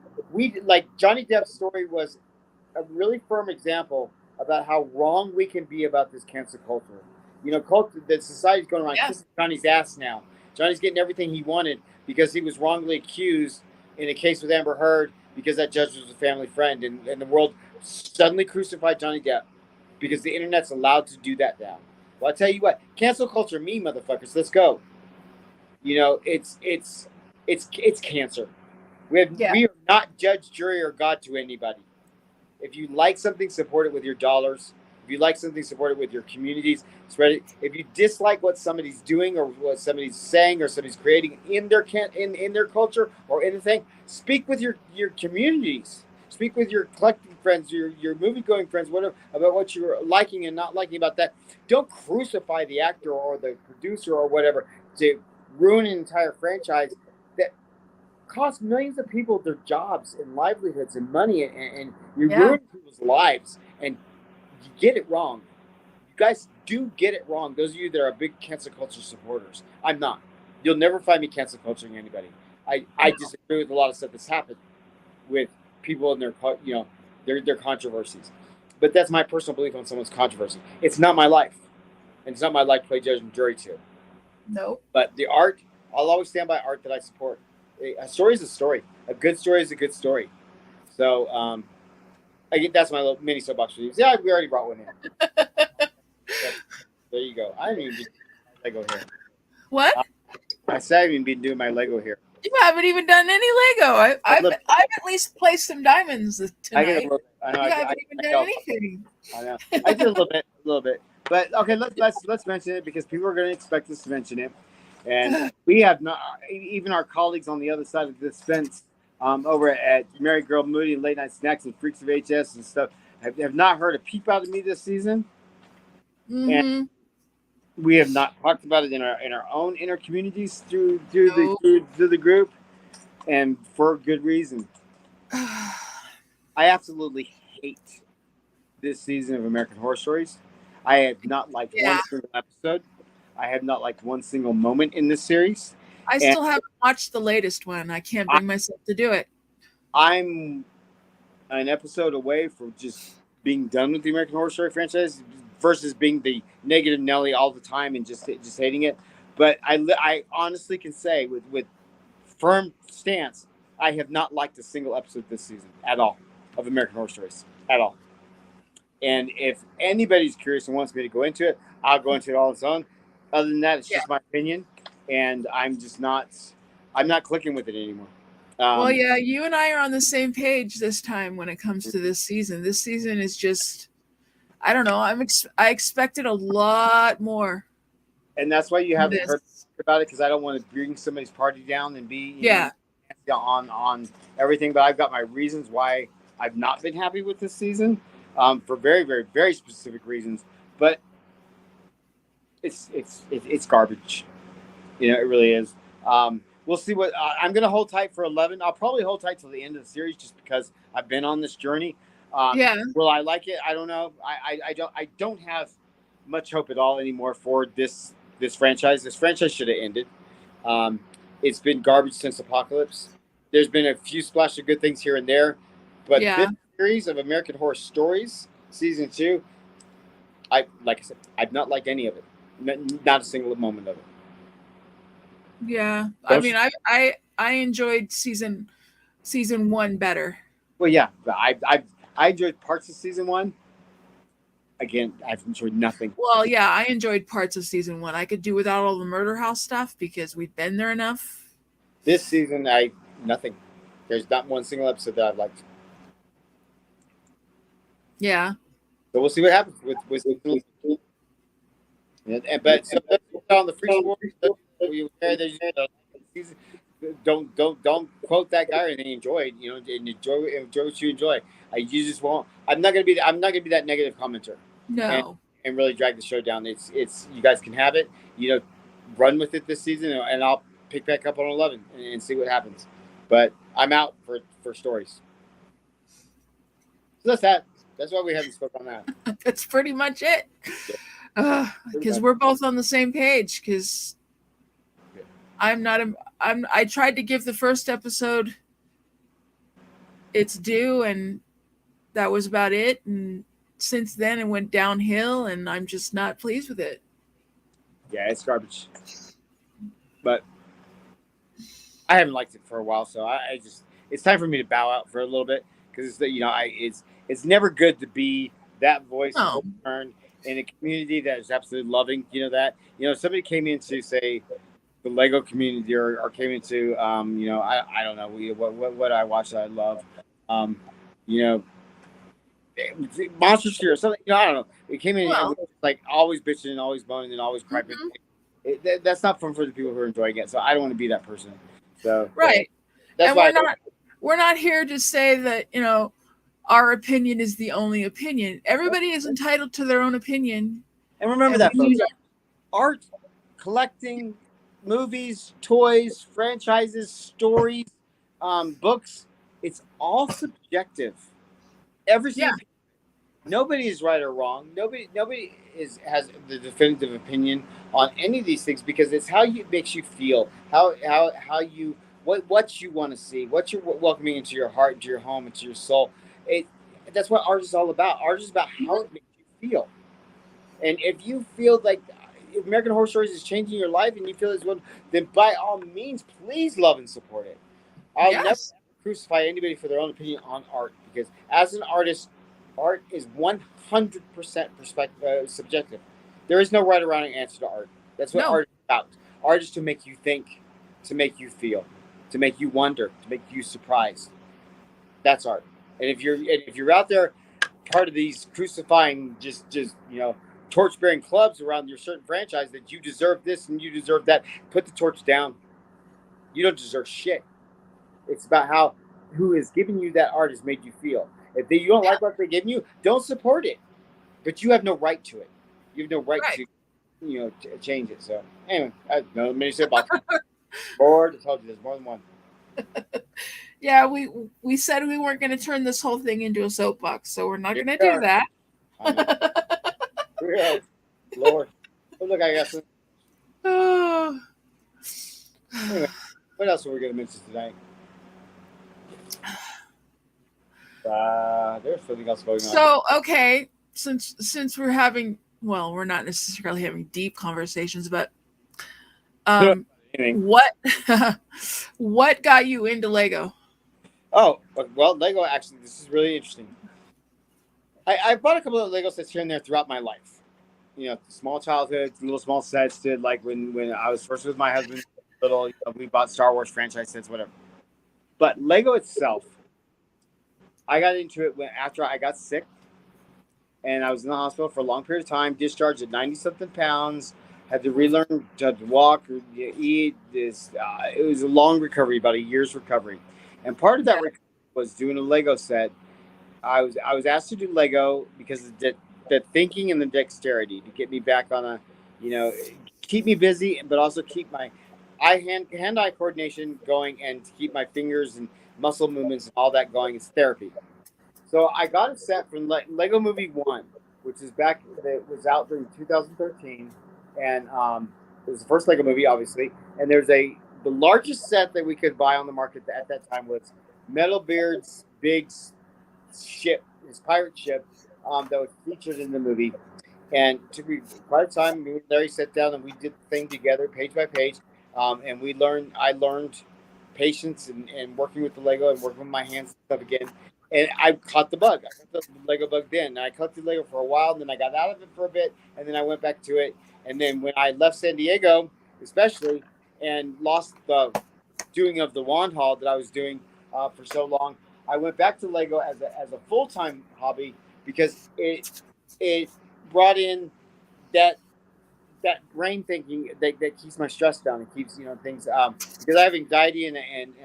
S1: Johnny Depp's story was a really firm example about how wrong we can be about this cancel culture. Culture, the society's going around
S2: Yeah.
S1: kissing Johnny's ass now. Johnny's getting everything he wanted because he was wrongly accused in a case with Amber Heard because that judge was a family friend, and the world suddenly crucified Johnny Depp because the internet's allowed to do that now. Well, I tell you what, cancel culture, me motherfuckers, let's go. It's cancer.
S2: Yeah.
S1: We are not judge, jury, or God to anybody. If you like something, support it with your dollars. If you like something, support it with your communities. Spread it. If you dislike what somebody's doing or what somebody's saying or somebody's creating in their culture or anything, speak with your communities. Speak with your collecting friends, your movie going friends, whatever, about what you're liking and not liking about that. Don't crucify the actor or the producer or whatever to ruin an entire franchise that cost millions of people their jobs and livelihoods and money, and you
S2: Yeah.
S1: ruin people's lives, and you get it wrong. You guys do get it wrong. Those of you that are big cancel culture supporters, I'm not. You'll never find me cancel culturing anybody. I disagree with a lot of stuff that's happened with people and their controversies, but that's my personal belief on someone's controversy. It's not my life, and it's not my life to play judge and jury to.
S2: Nope.
S1: But the art, I'll always stand by art that I support. A story is a story. A good story is a good story. So that's my little mini soapbox for you. Yeah, we already brought one in. There you go. I haven't even been doing my Lego here.
S2: What?
S1: I said I haven't even been doing my Lego here.
S2: You haven't even done any Lego. I've at least placed some diamonds
S1: I get a
S2: tonight.
S1: little. I know.
S2: You haven't even done anything.
S1: I know. I did a little bit. But okay, let's mention it because people are going to expect us to mention it, and we have not. Even our colleagues on the other side of this fence, over at Mary Girl Moody and Late Night Snacks and Freaks of HS and stuff, have not heard a peep out of me this season, and we have not talked about it in our own inner communities through the group, and for good reason. I absolutely hate this season of American Horror Stories. I have not liked one single episode. I have not liked one single moment in this series.
S2: I still haven't watched the latest one. I can't bring myself to do it.
S1: I'm an episode away from just being done with the American Horror Story franchise versus being the negative Nelly all the time and just hating it. But I honestly can say with firm stance, I have not liked a single episode this season at all of American Horror Stories at all. And if anybody's curious and wants me to go into it, I'll go into it all its own. Other than that, it's just my opinion, and I'm not clicking with it anymore.
S2: Well, yeah, you and I are on the same page this time when it comes to this season. This season is just, I don't know. I expected a lot more.
S1: And that's why you haven't heard about it, because I don't want to bring somebody's party down and be on everything, but I've got my reasons why I've not been happy with this season, for very, very, very specific reasons. But it's garbage. It really is. We'll see what I'm going to hold tight for 11. I'll probably hold tight till the end of the series just because I've been on this journey.
S2: Yeah.
S1: Will I like it? I don't know. I don't have much hope at all anymore for this franchise. This franchise should have ended. Um, it's been garbage since Apocalypse. There's been a few splash of good things here and there, but
S2: Yeah.
S1: this series of American Horror Stories season 2, like I said, I've not liked any of it. Not a single moment of it.
S2: Yeah. I mean, I enjoyed season 1 better.
S1: Well, yeah, I enjoyed parts of season 1. Again, I've enjoyed nothing.
S2: Well, yeah, I enjoyed parts of season 1. I could do without all the murder house stuff because we've been there enough.
S1: This season, nothing. There's not one single episode that I've liked.
S2: Yeah.
S1: So we'll see what happens with but so on the free don't quote that guy or anything. Enjoy it, and enjoy what you enjoy. You just won't. I'm not gonna be that negative commenter.
S2: No.
S1: And really drag the show down. It's you guys can have it. Run with it this season, and I'll pick back up on 11 and see what happens. But I'm out for stories. So that's that. That's why we haven't spoken on that.
S2: That's pretty much it. Because we're both on the same page. Because I tried to give the first episode its due, and that was about it. And since then, it went downhill, and I'm just not pleased with it.
S1: Yeah, it's garbage. But I haven't liked it for a while, so I just it's time for me to bow out for a little bit because it's never good to be that voice of concern in a community that is absolutely loving. Somebody came into say the Lego community or came into I don't know what I watch that I love, Monster Street or something. I don't know. It came in and like always bitching and always moaning and always crying. That's not fun for the people who are enjoying it. So I don't want to be that person. So
S2: right.
S1: That's
S2: and
S1: why
S2: we're not here to say that our opinion is the only opinion. Everybody is entitled to their own opinion.
S1: And remember that, folks. Art, collecting, movies, toys, franchises, stories, books, it's all subjective. Every single nobody is right or wrong. Nobody has the definitive opinion on any of these things because it's how it makes you feel, how you what you want to see, what you're welcoming into your heart, into your home, into your soul. That's what art is all about. Art is about how it makes you feel. And if you feel like American Horror Stories is changing your life and you feel as well, then by all means, please love and support it. I'll never crucify anybody for their own opinion on art because as an artist, art is 100% subjective. There is no right or wrong answer to art. That's what art is about. Art is to make you think, to make you feel, to make you wonder, to make you surprised. That's art. And if you're out there, part of these crucifying, just torch bearing clubs around your certain franchise that you deserve this and you deserve that, put the torch down. You don't deserve shit. It's about who is giving you that art has made you feel. If you don't like what they're giving you, don't support it. But you have no right to it. You have no right to change it. So anyway, no many say about Lord, I told you there's more than one.
S2: Yeah, we said we weren't going to turn this whole thing into a soapbox, so we're not going to do that.
S1: Lord, look, I got some. Anyway, what else are we going to mention tonight? There's something else going on.
S2: So, okay, since we're having, we're not necessarily having deep conversations, but what got you into Lego?
S1: Oh, well, Lego, actually, this is really interesting. I bought a couple of Lego sets here and there throughout my life. Small childhood, little small sets. Did like when I was first with my husband, little, we bought Star Wars franchise sets, whatever. But Lego itself, I got into it after I got sick, and I was in the hospital for a long period of time, discharged at 90-something pounds, had to relearn to walk or eat. It was a long recovery, about a year's recovery, and part of that
S2: Yeah.
S1: recovery was doing a Lego set. I was asked to do Lego because of the thinking and the dexterity to get me back on a, you know, keep me busy, but also keep my hand eye coordination going, and to keep my fingers and muscle movements and all that going. It's therapy. So I got a set from Lego Movie One, which is back that was out in 2013, and it was the first Lego movie, obviously. And there's the largest set that we could buy on the market at that time was Metalbeard's big ship, his pirate ship, that was featured in the movie. And it took me quite a time. Me and Larry sat down and we did the thing together, page by page. And we learned. I learned patience and working with the Lego and working with my hands and stuff again. And I caught the bug. I caught the Lego bug then. And I collected Lego for a while, and then I got out of it for a bit, and then I went back to it. And then when I left San Diego, especially, and lost the doing of the wand haul that I was doing for so long, I went back to Lego as a full time hobby because it brought in that brain thinking that keeps my stress down and keeps things because I have anxiety and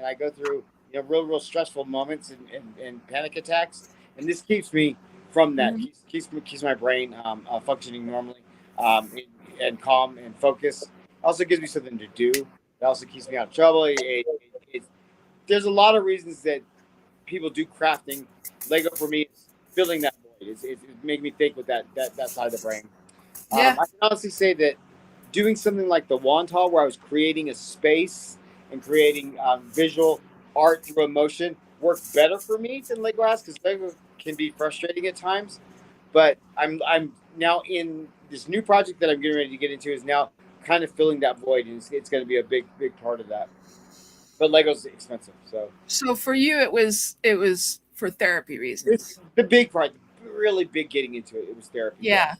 S1: I go through real stressful moments and panic attacks, and this keeps me from that.
S2: Mhm.
S1: Keeps my brain functioning normally, and calm and focus. Also gives me something to do. It also keeps me out of trouble. There's a lot of reasons that people do crafting. Lego for me is filling that void. It making me think with that side of the brain.
S2: Yeah.
S1: I can honestly say that doing something like the Wand Hall, where I was creating a space and creating visual art through emotion, worked better for me than Lego has, because Lego can be frustrating at times. But I'm now in this new project that I'm getting ready to get into is now kind of filling that void, and it's going to be a big part of that. But Lego's expensive, so
S2: So for you, it was for therapy
S1: it's
S2: reasons.
S1: the big part, really big getting into it. It was therapy, yeah.
S2: Yeah.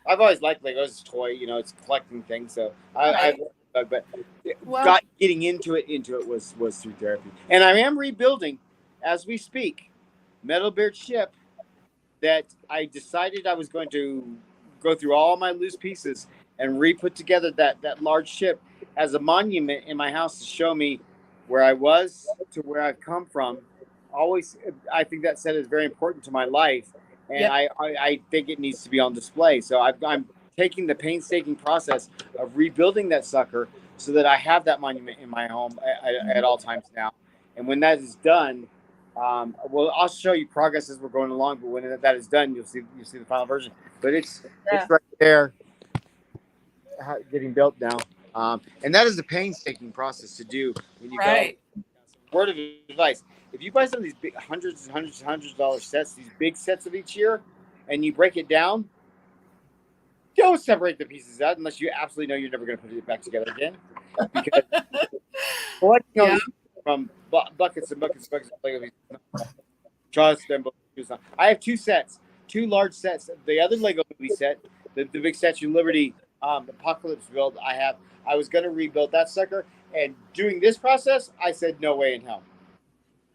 S1: I've always liked Lego as a toy. It's a collecting thing. So I
S2: Right.
S1: but
S2: Well.
S1: got getting into it was through therapy, and I am rebuilding as we speak. Metalbeard ship that I decided I was going to go through all my loose pieces and re-put together that large ship as a monument in my house to show me where I was to where I've come from. Always, I think that set is very important to my life, and
S2: Yep.
S1: I think it needs to be on display. So I'm taking the painstaking process of rebuilding that sucker so that I have that monument in my home at all times now. And when that is done, well, I'll show you progress as we're going along. But when that is done, you'll see the final version. But it's
S2: Yeah.
S1: right there, getting built now. And that is a painstaking process to do when you go.
S2: Right.
S1: Word of advice: if you buy some of these big hundreds of dollar sets, these big sets of each year, and you break it down, don't separate the pieces out unless you absolutely know you're never going to put it back together again. Because collecting all
S2: Yeah.
S1: these from buckets and buckets and buckets of Lego pieces, trust them. I have two sets, two large sets. The other Lego movie set, the big Statue of Liberty Apocalypse build, I was going to rebuild that sucker. And doing this process, I said, no way in hell.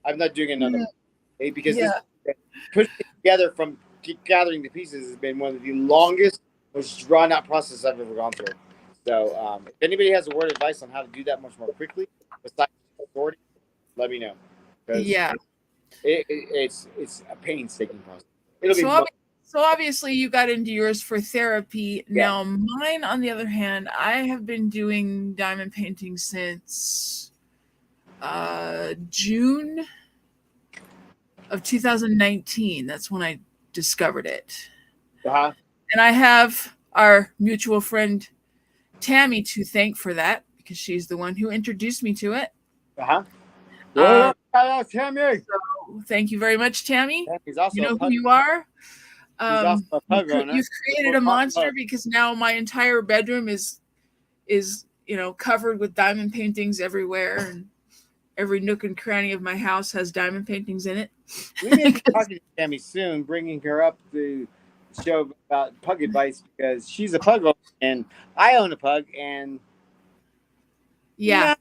S1: I'm not doing another
S2: Mm.
S1: one. Because this
S2: Yeah.
S1: putting it together from gathering the pieces has been one of the longest, most drawn out processes I've ever gone through. So, if anybody has a word of advice on how to do that much more quickly, besides sorting, let me know, because
S2: Yeah.
S1: it's a painstaking process. It'll be
S2: So so obviously you got into yours for therapy.
S1: yeah.
S2: Now mine, on the other hand, I have been doing diamond painting since June of 2019. That's when I discovered it.
S1: Uh-huh.
S2: And I have our mutual friend Tammy to thank for that, because she's the one who introduced me to it.
S1: Uh-huh.
S2: Um,
S1: Well, shout out Tammy.
S2: so thank you very much, Tammy.
S1: Tammy's
S2: You
S1: also a
S2: know who
S1: pug.
S2: you are.
S1: She's also a pug owner.
S2: You've created a monster, because now my entire bedroom is covered with diamond paintings everywhere, and every nook and cranny of my house has diamond paintings in it.
S1: We may be talking to Tammy soon, bringing her up the show about pug advice because she's a pug owner and I own a pug, and
S2: Yeah.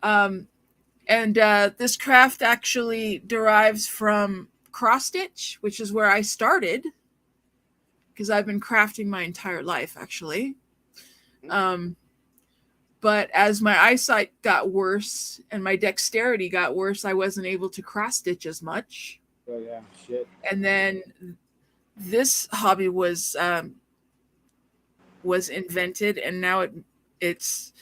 S1: nah,
S2: And this craft actually derives from cross stitch, which is where I started, because I've been crafting my entire life, actually. But as my eyesight got worse and my dexterity got worse, I wasn't able to cross stitch as much.
S1: Oh yeah, shit.
S2: And then this hobby was invented, and now it's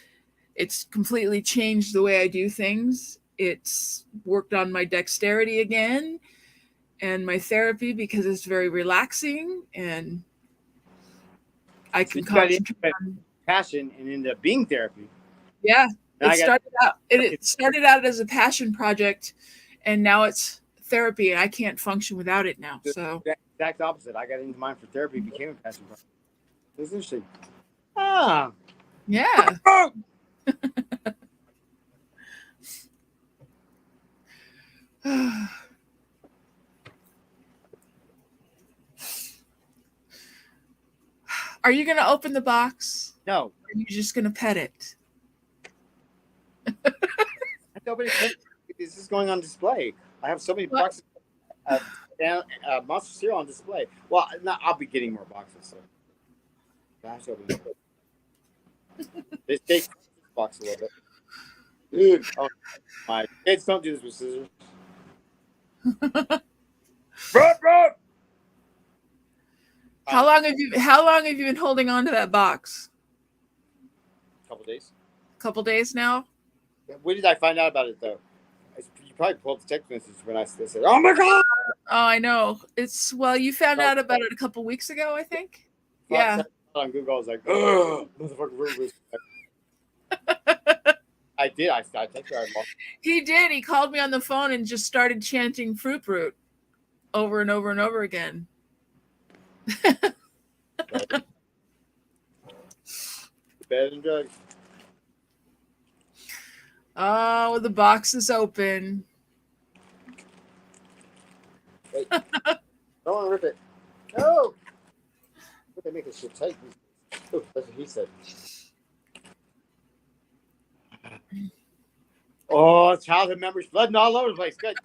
S2: completely changed the way I do things. It's worked on my dexterity again and my therapy because it's very relaxing and I
S1: So
S2: can
S1: you got
S2: concentrate
S1: into
S2: on.
S1: passion and into being therapy.
S2: Yeah,
S1: And
S2: it started out as a passion project, and now it's therapy, and I can't function without it now. So
S1: the exact opposite. I got into mine for therapy, became a passion project. That's interesting. Ah.
S2: yeah. Are you gonna open the box?
S1: No.
S2: Or are you just gonna pet it?
S1: Nobody cares. This is going on display. I have so many boxes of Monster Cereal on display. Well, I'll be getting more boxes. So. Gosh, they take this box a little bit. Dude, oh my kids don't do this with scissors. Run!
S2: How long have you been holding on to that box?
S1: Couple days.
S2: Couple days now.
S1: When did I find out about it though? You probably pulled the text message when I said, "Oh my god!"
S2: Oh, I know. You found out about it a couple weeks ago, I think. Yeah.
S1: On Google, I was like, "Ugh, motherfucker!" I did. I texted her.
S2: He did. He called me on the phone and just started chanting "Fruit Brute" over and over and over again.
S1: Better than drugs.
S2: Oh, the box is open.
S1: Wait. Don't want to rip it. No! They make this shit tight. Oh, that's what he said. Oh, childhood memories flooding all over the place. Good.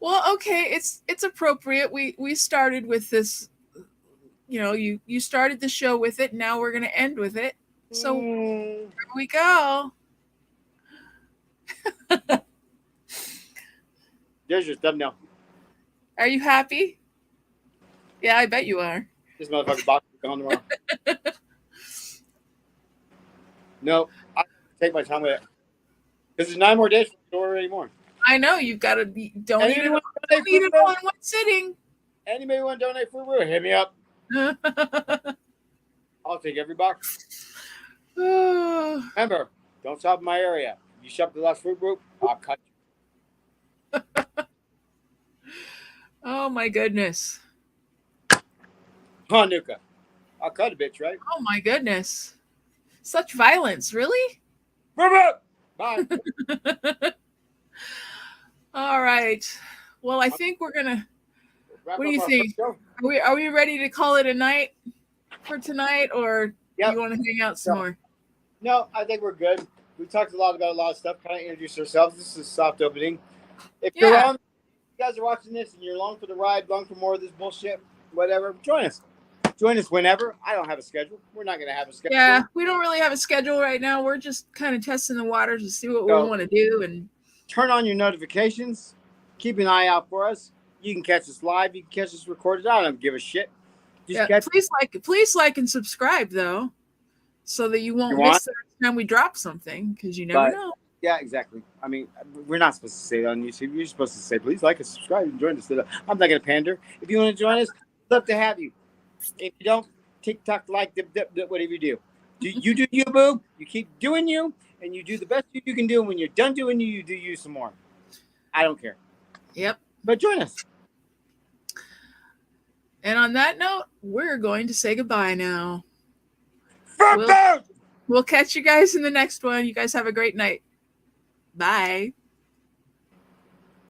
S2: Well, okay, it's appropriate. We started with this. You started the show with it. Now we're gonna end with it. So here we go.
S1: There's your thumbnail.
S2: Are you happy? Yeah, I bet you are.
S1: This motherfucking box is gone tomorrow. No, I take my time with it. Because there's 9 more days for the order anymore.
S2: I know you've got to don't eat it all in one sitting.
S1: Anybody want to donate food? Hit me up. I'll take every box. Remember, don't shop in my area. You shop the last food group, I'll cut you.
S2: Oh my goodness.
S1: Hanukkah. I'll cut a bitch, right?
S2: Oh my goodness. Such violence, really?
S1: Bye.
S2: All right. Well, I think we're gonna. What do you think? Are we ready to call it a night for tonight, or you want to hang out some more?
S1: No, I think we're good. We talked about a lot of stuff. Kind of introduced ourselves. This is a soft opening. If you guys are watching this and you're along for the ride, along for more of this bullshit, whatever, join us. Join us whenever. I don't have a schedule. We're not going to have a schedule.
S2: Yeah, we don't really have a schedule right now. We're just kind of testing the waters to see what we want to do. And
S1: turn on your notifications. Keep an eye out for us. You can catch us live. You can catch us recorded. I don't give a shit.
S2: Please like and subscribe though, so that you won't miss the next time we drop something, because you never know.
S1: Yeah, exactly. I mean, we're not supposed to say that on YouTube. You're supposed to say, please like and subscribe and join us. I'm not going to pander. If you want to join us, love to have you. If you don't, TikTok, like, whatever you do. You do you, boo. You keep doing you, and you do the best you can do. And when you're done doing you, you do you some more. I don't care.
S2: Yep.
S1: But join us.
S2: And on that note, we're going to say goodbye now. We'll catch you guys in the next one. You guys have a great night. Bye.